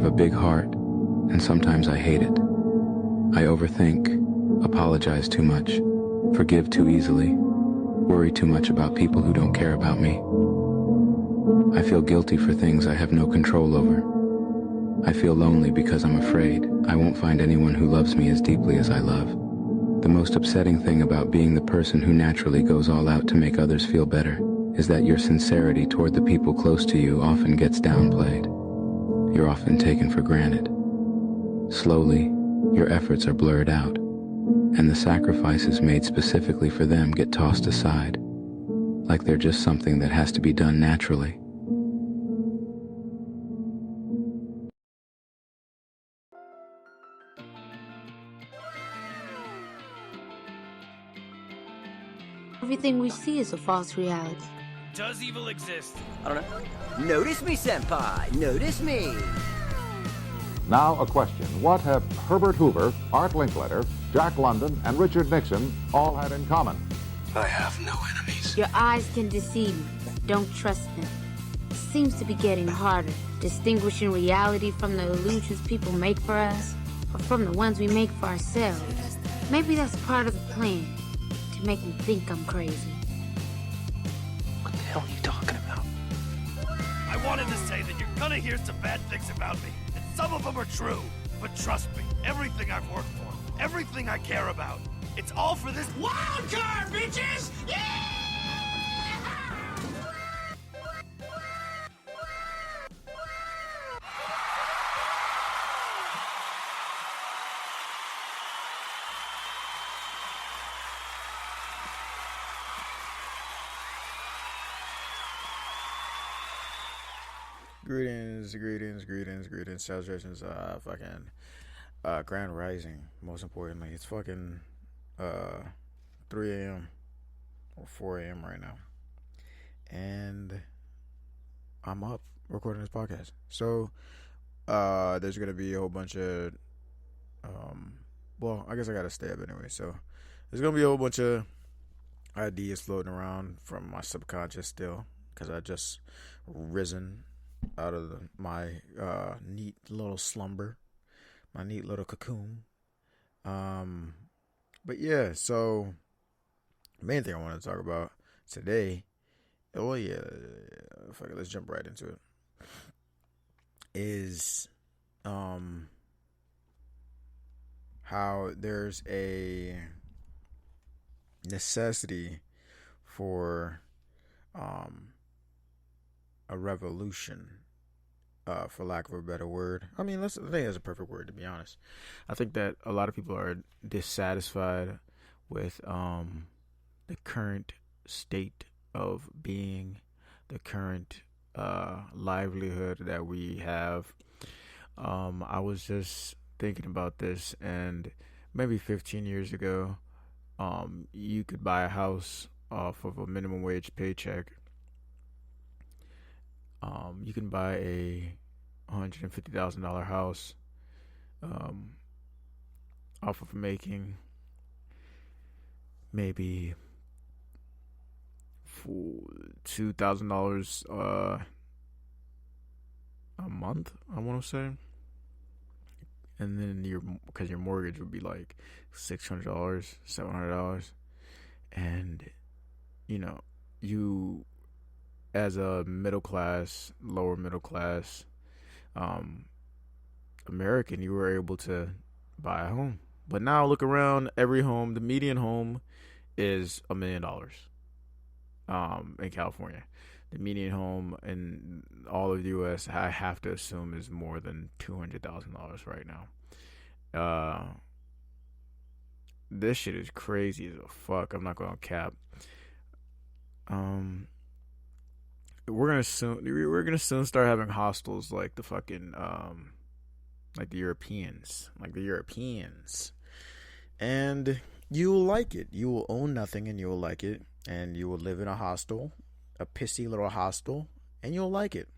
have a big heart, and sometimes I hate it. I overthink, apologize too much, forgive too easily, worry too much about people who don't care about me. I feel guilty for things I have no control over. I feel lonely because I'm afraid I won't find anyone who loves me as deeply as I love. The most upsetting thing about being the person who naturally goes all out to make others feel better is that your sincerity toward the people close to you often gets downplayed. You're often taken for granted. Slowly, your efforts are blurred out, and the sacrifices made specifically for them get tossed aside, like they're just something that has to be done naturally. Everything we see is a false reality. Does evil exist? I don't know. Notice me, senpai. Notice me. Now a question. What have Herbert Hoover, Art Linkletter, Jack London, and Richard Nixon all had in common? I have no enemies. Your eyes can deceive you. Don't trust them. It seems to be getting harder, distinguishing reality from the illusions people make for us, or from the ones we make for ourselves. Maybe that's part of the plan, to make me think I'm crazy. What the hell are you talking about? I wanted to say that you're gonna hear some bad things about me, and some of them are true. But trust me, everything I've worked for, everything I care about, it's all for this wild card, bitches! Yeah! Greetings, celebrations, Grand Rising, most importantly. It's fucking, 3 a.m. or 4 a.m. right now. And I'm up recording this podcast. So, there's gonna be a whole bunch of, well, I guess I gotta stay up anyway. So, there's gonna be a whole bunch of ideas floating around from my subconscious still, because I just risen out of my neat little slumber, my neat little cocoon. But yeah, so main thing I want to talk about today, oh yeah, fuck it, let's jump right into it, is how there's a necessity for a revolution, for lack of a better word. I mean, I think that's a perfect word, to be honest. I think that a lot of people are dissatisfied with the current state of being, the current livelihood that we have. I was just thinking about this, and maybe 15 years ago, you could buy a house off of a minimum wage paycheck. You can buy a $150,000 house off of making maybe $2,000 a month, I want to say. And then because your mortgage would be like $600, $700, and you, as a lower middle class American, you were able to buy a home. But now look around, every home, the median home is $1 million in California. The median home in all of the U.S., I have to assume, is more than $200,000 right now. This shit is crazy as a fuck. I'm not gonna cap. We're gonna soon start having hostels like the fucking like the Europeans, and you will like it. You will own nothing, and you will like it, and you will live in a hostel, a pissy little hostel, and you'll like it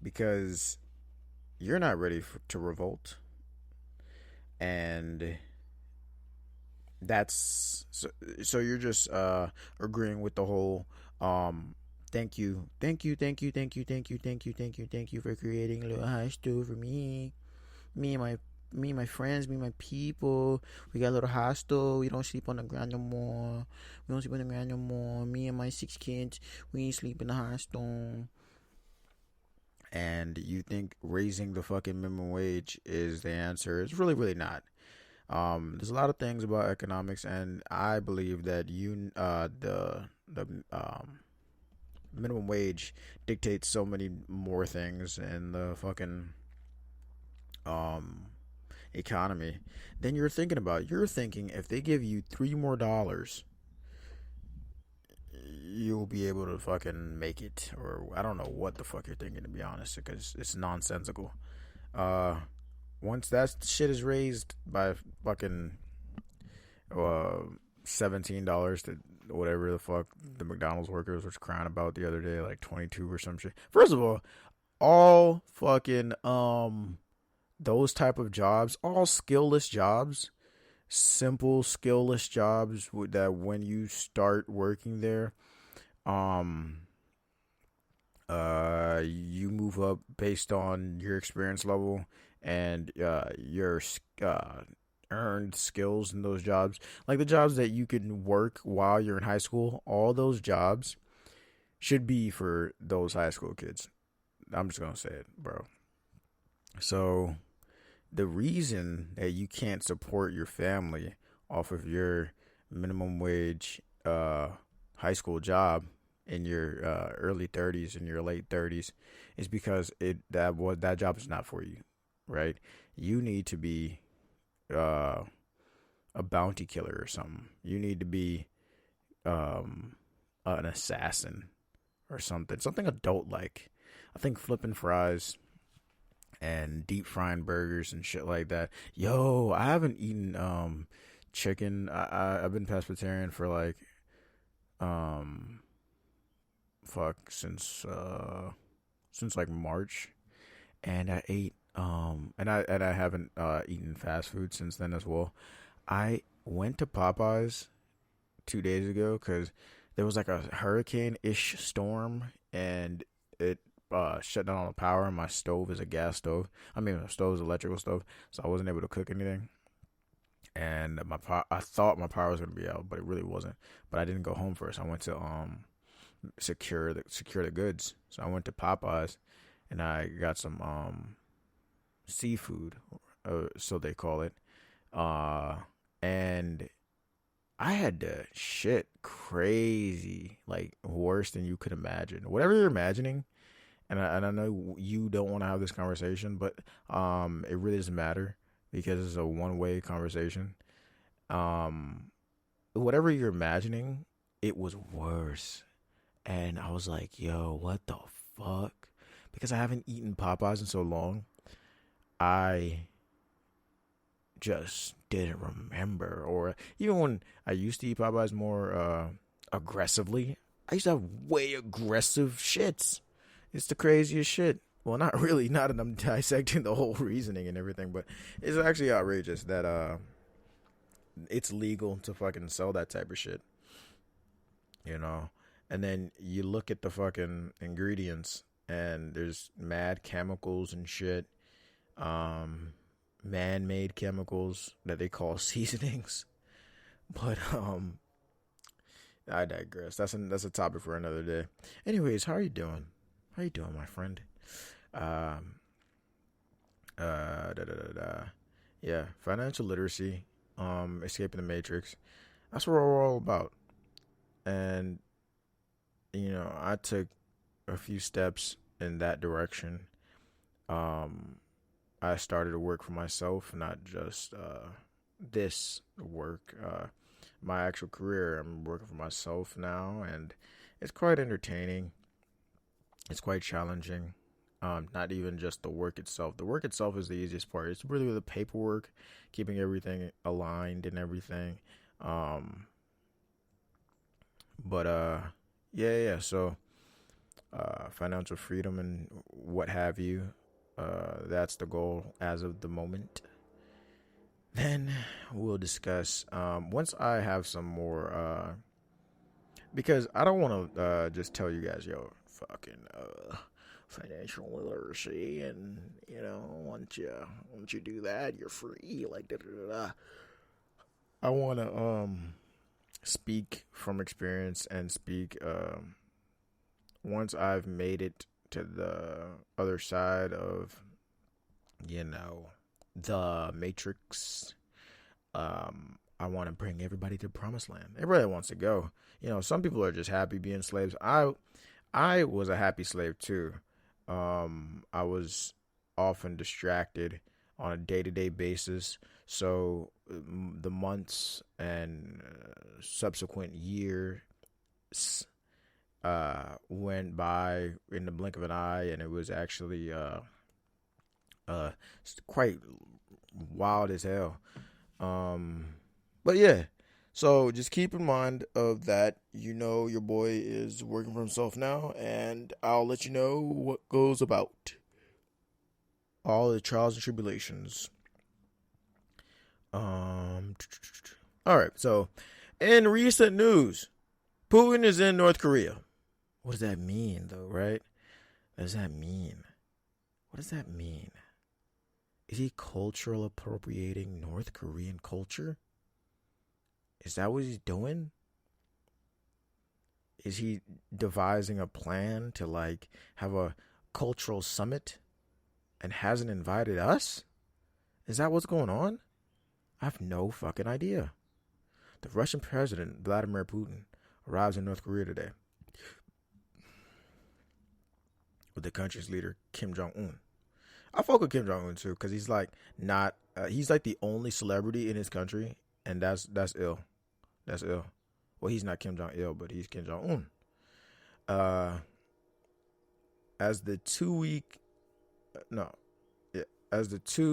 because you're not ready to revolt, and that's so you're just agreeing with the whole Thank you. Thank you. Thank you. Thank you. Thank you. Thank you. Thank you. Thank you for creating a little hostel for me. Me and my friends, me and my people. We got a little hostel. We don't sleep on the ground no more. We don't sleep on the ground no more. Me and my 6 kids, we sleep in the hostel. And you think raising the fucking minimum wage is the answer? It's really, really not. There's a lot of things about economics, and I believe that the minimum wage dictates so many more things in the fucking economy than you're thinking about. You're thinking if they give you $3 more, you'll be able to fucking make it, or I don't know what the fuck you're thinking, to be honest, because it's nonsensical. Once that shit is raised by fucking $17 to whatever the fuck the McDonald's workers was crying about the other day, like 22 or some shit. First of all fucking those type of jobs, all skillless jobs, simple skillless jobs that when you start working there, you move up based on your experience level and your earned skills in those jobs. Like the jobs that you can work while you're in high school, all those jobs should be for those high school kids. I'm just gonna say it, bro. So the reason that you can't support your family off of your minimum wage high school job in your early 30s and your late 30s is because that job is not for you, right? You need to be a bounty killer or something. You need to be an assassin or something adult like. I think flipping fries and deep frying burgers and shit like that. Yo, I haven't eaten chicken. I've been pescatarian for like since like March, and I ate and I haven't eaten fast food since then as well. I went to Popeyes 2 days ago because there was like a hurricane-ish storm and it shut down all the power, and my stove is a gas stove. I mean, my stove is an electrical stove, so I wasn't able to cook anything. And I thought my power was gonna be out, but it really wasn't. But I didn't go home first. I went to secure the goods. So I went to Popeyes, and I got some seafood, so they call it. And I had to shit crazy, like worse than you could imagine. Whatever you're imagining. And I know you don't want to have this conversation, but it really doesn't matter because it's a one-way conversation. Whatever you're imagining, it was worse. And I was like, yo, what the fuck? Because I haven't eaten Popeyes in so long, I just didn't remember. Or even when I used to eat Popeyes more aggressively, I used to have way aggressive shits. It's the craziest shit. Well, not really. Not that I'm dissecting the whole reasoning and everything, but it's actually outrageous that it's legal to fucking sell that type of shit. You know? And then you look at the fucking ingredients and there's mad chemicals and shit. Man-made chemicals that they call seasonings. But I digress. That's a topic for another day. Anyways, how are you doing? How you doing, my friend? Yeah, financial literacy, escaping the matrix. That's what we're all about. And you know, I took a few steps in that direction. I started to work for myself, not just this work. My actual career, I'm working for myself now, and it's quite entertaining. It's quite challenging. Not even just the work itself. The work itself is the easiest part. It's really the paperwork, keeping everything aligned and everything. Yeah. So, financial freedom and what have you. That's the goal as of the moment. Then we'll discuss, once I have some more because I don't want to just tell you guys, yo, fucking financial literacy, and once you do that, you're free. Like da da da da. I want to speak from experience and speak once I've made it to the other side of the matrix. I want to bring everybody to the promised land. Everybody wants to go. Some people are just happy being slaves. I was a happy slave too. I was often distracted on a day-to-day basis. So the months and subsequent years went by in the blink of an eye, and it was actually quite wild as hell. But yeah, so just keep in mind of that. Your boy is working for himself now, and I'll let you know what goes about. All the trials and tribulations. All right, so in recent news, Putin is in North Korea. What does that mean, though, right? What does that mean? What does that mean? Is he cultural appropriating North Korean culture? Is that what he's doing? Is he devising a plan to have a cultural summit and hasn't invited us? Is that what's going on? I have no fucking idea. The Russian president, Vladimir Putin, arrives in North Korea today with the country's leader, Kim Jong-un. I fuck with Kim Jong-un too, because he's he's like the only celebrity in his country, and that's ill. That's ill. Well, he's not Kim Jong-il, but he's Kim Jong-un. As the two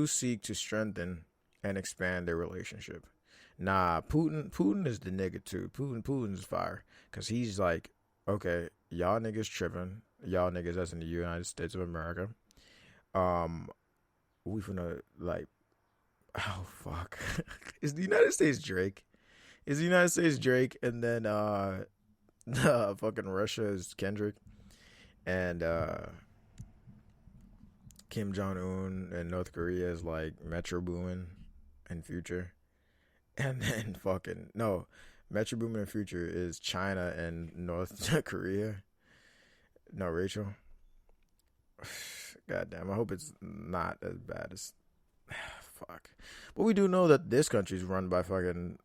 seek to strengthen and expand their relationship. Nah, Putin is the nigga too. Putin's fire, because he's like, okay, y'all niggas tripping. Y'all niggas that's in the United States of America. We finna oh fuck. Is the United States Drake? Is the United States Drake, and then fucking Russia is Kendrick, and Kim Jong-un and North Korea is Metro Boomin and Future, and then Metro Boomin and Future is China and North Korea. No, Rachel. Goddamn, I hope it's not as bad as fuck. But we do know that this country's run by fucking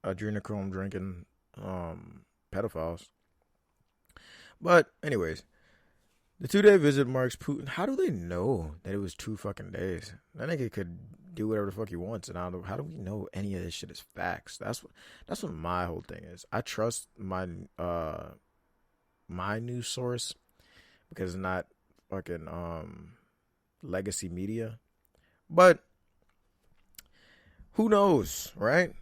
adrenochrome drinking pedophiles. But anyways, the 2-day visit marks Putin. How do they know that it was 2 fucking days? That nigga could do whatever the fuck he wants, and how do we know any of this shit is facts? That's what my whole thing is. I trust my news source, because it's not fucking legacy media. But who knows, right?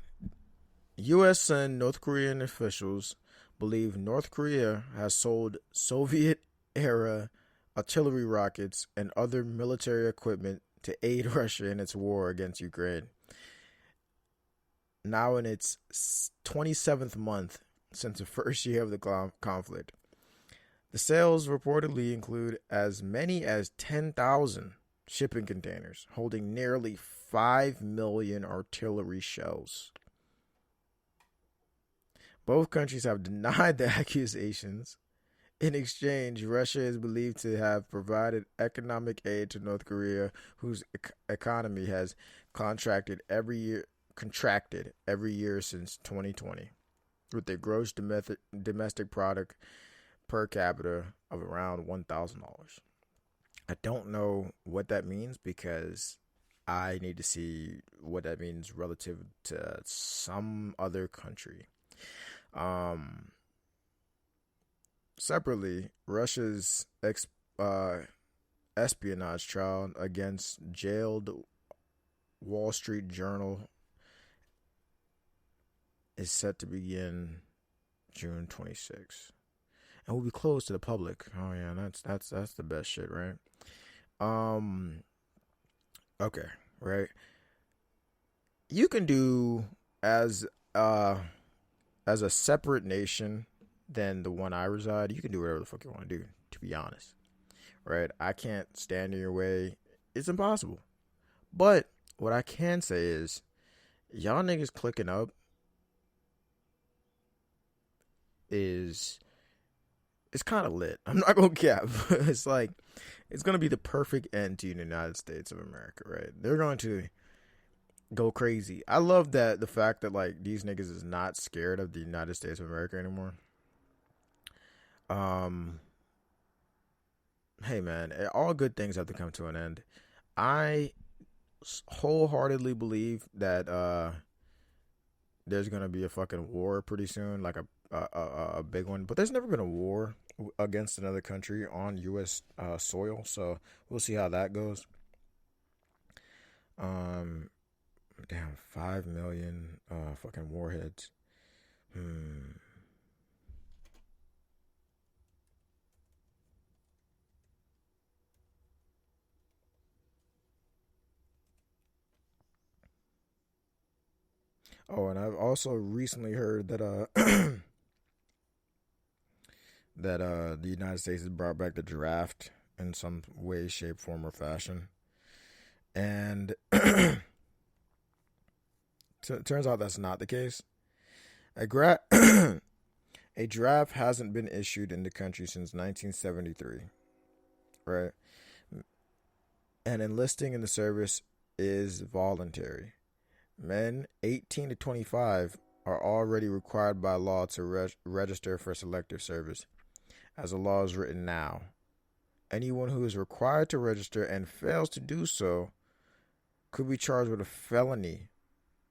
U.S. and North Korean officials believe North Korea has sold Soviet-era artillery rockets and other military equipment to aid Russia in its war against Ukraine. Now in its 27th month since the first year of the conflict. The sales reportedly include as many as 10,000 shipping containers holding nearly 5 million artillery shells. Both countries have denied the accusations. In exchange, Russia is believed to have provided economic aid to North Korea, whose economy has contracted every year since 2020, with a gross domestic product per capita of around $1,000. I don't know what that means, because I need to see what that means relative to some other country. Separately, Russia's espionage trial against jailed Wall Street Journal is set to begin June 26th. And will be closed to the public. Oh yeah, that's the best shit, right? Okay, right. You can do as as a separate nation than the one I reside, you can do whatever the fuck you want to do, to be honest. Right? I can't stand in your way. It's impossible. But what I can say is, y'all niggas clicking up it's kind of lit. I'm not gonna cap. It's like, it's gonna be the perfect end to the United States of America, right? They're going to go crazy. I love that the fact that like these niggas is not scared of the United States of America anymore. Hey man, all good things have to come to an end. I wholeheartedly believe that there's gonna be a fucking war pretty soon, like a big one. But there's never been a war against another country on U.S. Soil, so we'll see how that goes. Damn, 5 million fucking warheads. Oh, and I've also recently heard that that the United States has brought back the draft in some way, shape, form, or fashion. And it turns out that's not the case. A draft hasn't been issued in the country since 1973, right? And enlisting in the service is voluntary. Men 18 to 25 are already required by law to register for selective service. As the law is written now, anyone who is required to register and fails to do so could be charged with a felony,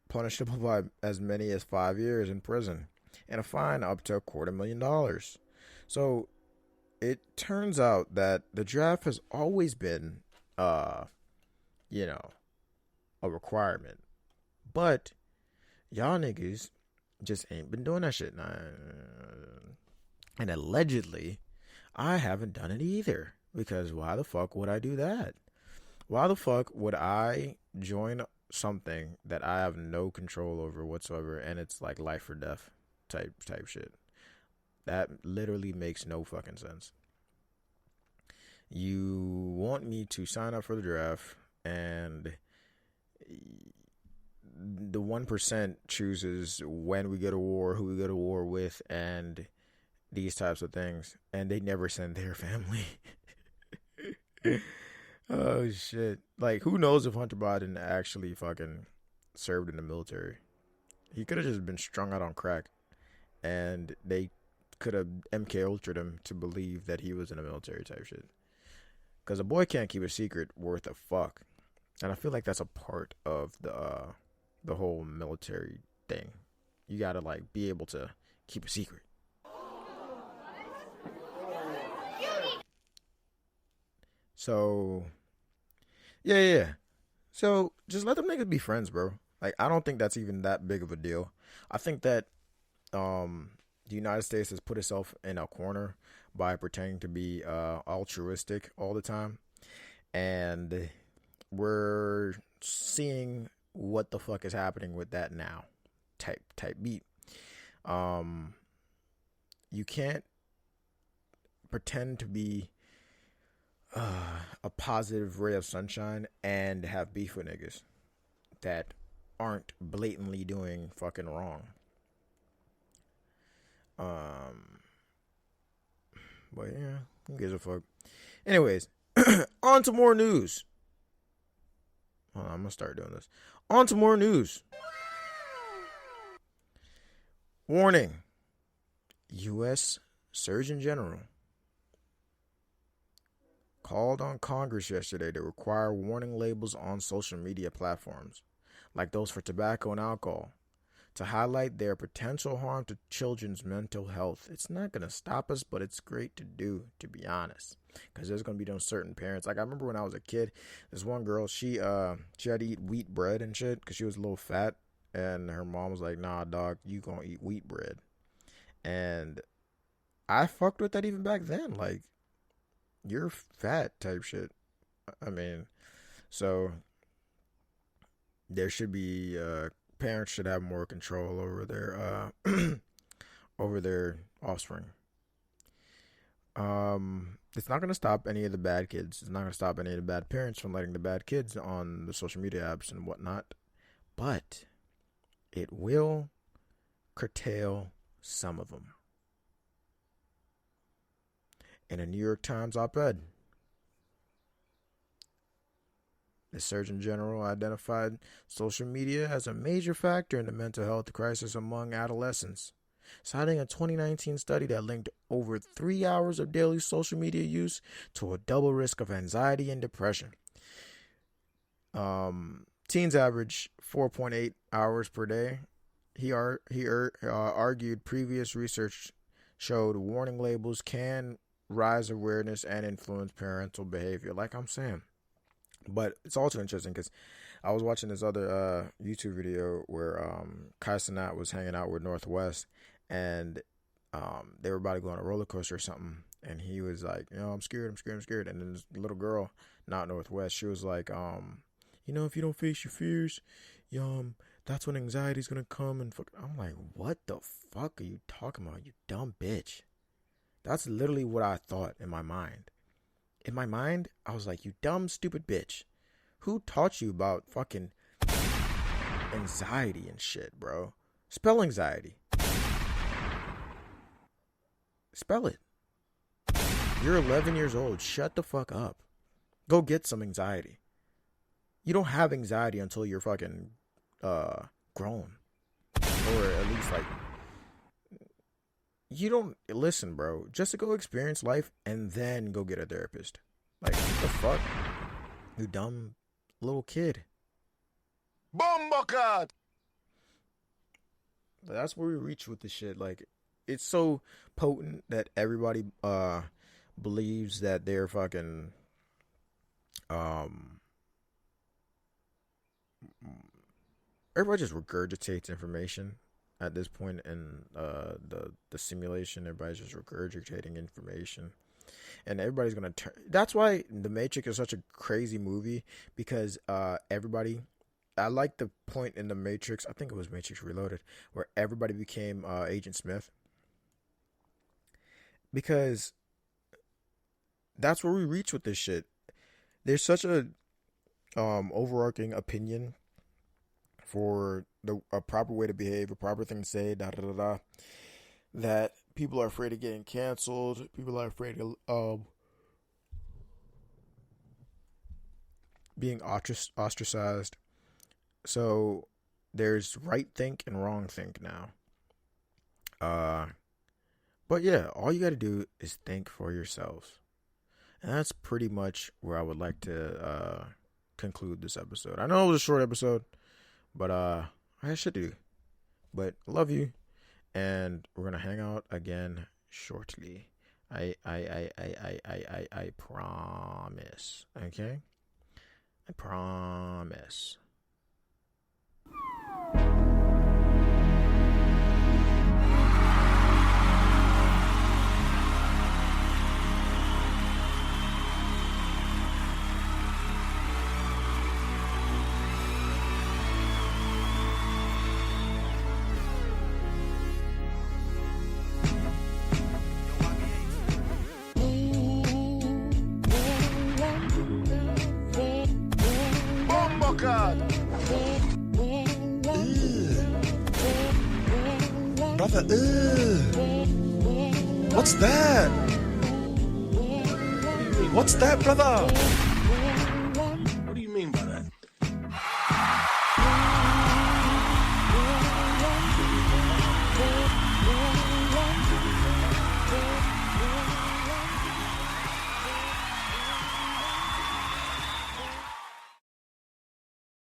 punishable by as many as 5 years in prison and a fine up to $250,000. So it turns out that the draft has always been, a requirement. But y'all niggas just ain't been doing that shit. And allegedly, I haven't done it either. Because why the fuck would I do that? Why the fuck would I join something that I have no control over whatsoever, and it's like life or death type shit? That literally makes no fucking sense. You want me to sign up for the draft, and the 1% chooses when we go to war, who we go to war with, and these types of things, and they never send their family. Oh shit. Like, who knows if Hunter Biden actually fucking served in the military? He could have just been strung out on crack, and they could have MK Ultra'd him to believe that he was in the military type shit. Because a boy can't keep a secret worth a fuck. And I feel like that's a part of the whole military thing. You gotta like be able to keep a secret. So yeah. So just let them niggas be friends, bro. Like, I don't think that's even that big of a deal. I think that the United States has put itself in a corner by pretending to be altruistic all the time, and we're seeing what the fuck is happening with that now. Type beat. You can't pretend to be a positive ray of sunshine and have beef with niggas that aren't blatantly doing fucking wrong. But yeah, who gives a fuck? Anyways, on to more news. Hold on, I'm gonna start doing this. On to more news. Warning. U.S. Surgeon General called on Congress yesterday to require warning labels on social media platforms, like those for tobacco and alcohol, to highlight their potential harm to children's mental health. It's not going to stop us, but it's great to do, to be honest, because there's going to be those certain parents. Like, I remember when I was a kid, this one girl, she had to eat wheat bread and shit because she was a little fat, and her mom was like, nah, dog, you going to eat wheat bread. And I fucked with that even back then. Like, you're fat type shit. I mean, so there should be, parents should have more control over over their offspring. It's not going to stop any of the bad kids. It's not going to stop any of the bad parents from letting the bad kids on the social media apps and whatnot. But it will curtail some of them. In a New York Times op-ed, the Surgeon General identified social media as a major factor in the mental health crisis among adolescents, citing a 2019 study that linked over 3 hours of daily social media use to a double risk of anxiety and depression. Teens average 4.8 hours per day. He argued previous research showed warning labels can rise awareness and influence parental behavior, like I'm saying. But it's also interesting because I was watching this other YouTube video where Kai Cenat was hanging out with Northwest, and they were about to go on a roller coaster or something, and he was like, I'm scared. And then this little girl, not Northwest, she was like, if you don't face your fears, that's when anxiety's gonna come. And I'm like, what the fuck are you talking about, you dumb bitch? That's literally what I thought in my mind. In my mind, I was like, you dumb, stupid bitch. Who taught you about fucking anxiety and shit, bro? Spell anxiety. Spell it. You're 11 years old. Shut the fuck up. Go get some anxiety. You don't have anxiety until you're fucking grown. Or at least like, you don't listen, bro. Just to go experience life and then go get a therapist. Like, what the fuck? You dumb little kid. Bombocat! That's where we reach with this shit. Like, it's so potent that everybody believes that they're fucking everybody just regurgitates information at this point in the simulation. Everybody's just regurgitating information, and everybody's gonna turn. That's why The Matrix is such a crazy movie, because everybody. I like the point in The Matrix. I think it was Matrix Reloaded, where everybody became Agent Smith, because that's where we reach with this shit. There's such a overarching opinion for a proper way to behave, a proper thing to say, that people are afraid of getting canceled. People are afraid of being ostracized. So there's right think and wrong think now. But yeah, all you got to do is think for yourselves. And that's pretty much where I would like to conclude this episode. I know it was a short episode, but I should do. But love you, and we're gonna hang out again shortly. I promise. Okay? I promise. Brother, what's that? What's that, brother?